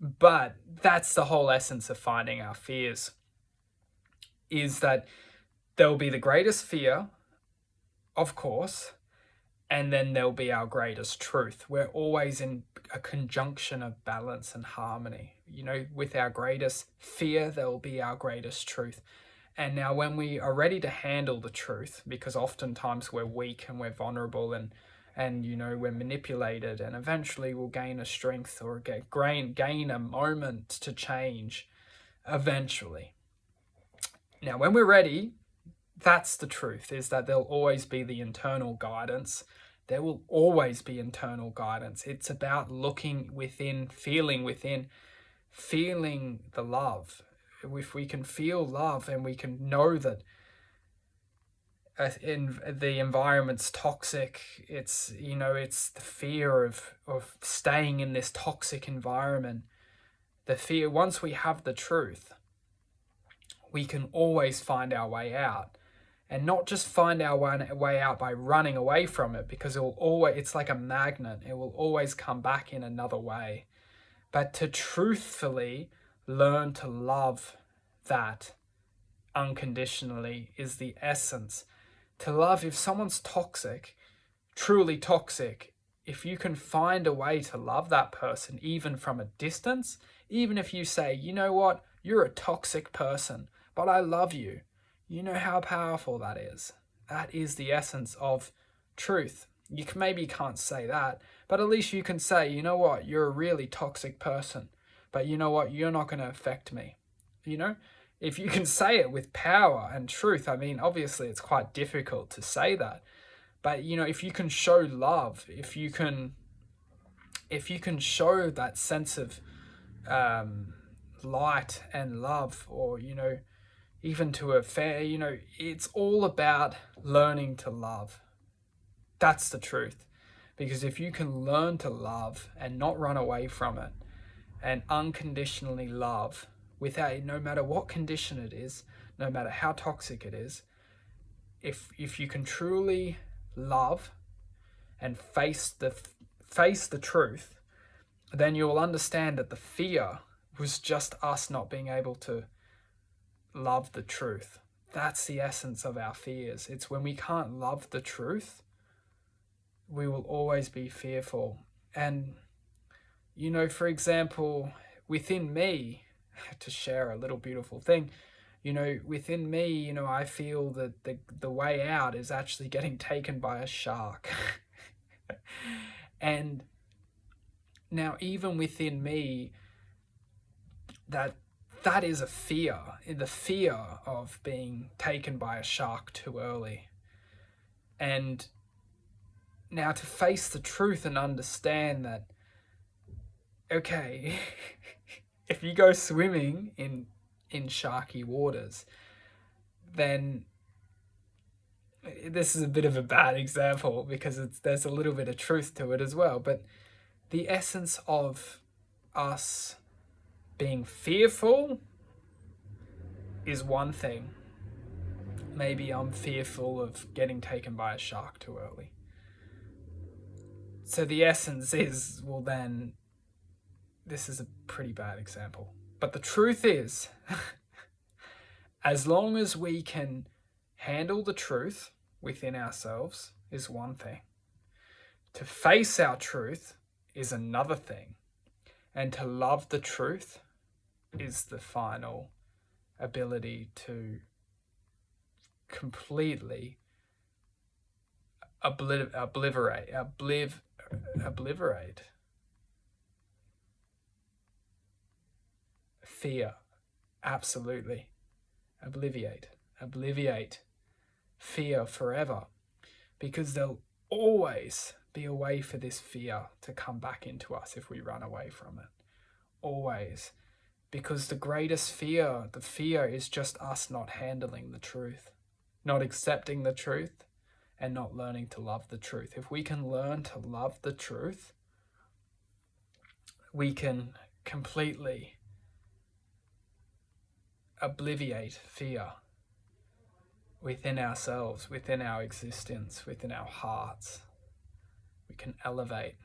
But that's the whole essence of finding our fears, is that there'll be the greatest fear, of course, and then there'll be our greatest truth. We're always in a conjunction of balance and harmony. With our greatest fear, there'll be our greatest truth. And now when we are ready to handle the truth, because oftentimes we're weak and we're vulnerable and we're manipulated, and eventually we'll gain a strength or gain a moment to change eventually. Now, when we're ready, that's the truth, is that there'll always be the internal guidance. There will always be internal guidance. It's about looking within, feeling the love. If we can feel love and we can know that in the environment's toxic, it's the fear of staying in this toxic environment. The fear, once we have the truth, we can always find our way out. And not just find our way out by running away from it, because it's like a magnet. It will always come back in another way. But to truthfully learn to love that unconditionally is the essence. To love, if someone's toxic, truly toxic, if you can find a way to love that person, even from a distance, even if you say, you know what, you're a toxic person, but I love you. You know how powerful that is. That is the essence of truth. You maybe can't say that, but at least you can say, you know what, you're a really toxic person, but you know what, you're not going to affect me. If you can say it with power and truth, I mean, obviously it's quite difficult to say that, but if you can show love, if you can show that sense of light and love, or even to a fair, it's all about learning to love. That's the truth. Because if you can learn to love and not run away from it, and unconditionally love, without, no matter what condition it is, no matter how toxic it is, if you can truly love and face the truth, then you will understand that the fear was just us not being able to love the truth. That's the essence of our fears. It's when we can't love the truth, we will always be fearful. And for example, within me, to share a little beautiful thing, within me, I feel that the way out is actually getting taken by a shark. And now even within me, that is a fear, the fear of being taken by a shark too early. And now to face the truth and understand that, okay, if you go swimming in sharky waters, then this is a bit of a bad example because there's a little bit of truth to it as well. But the essence of us being fearful is one thing. Maybe I'm fearful of getting taken by a shark too early. So the essence is, well then, this is a pretty bad example. But the truth is, as long as we can handle the truth within ourselves is one thing. To face our truth is another thing. And to love the truth is the final ability to completely obliterate fear. Absolutely. Obliviate fear forever, because there'll always be a way for this fear to come back into us if we run away from it. Always. Because the greatest fear, the fear is just us not handling the truth, not accepting the truth, and not learning to love the truth. If we can learn to love the truth, we can completely obliviate fear within ourselves, within our existence, within our hearts. We can elevate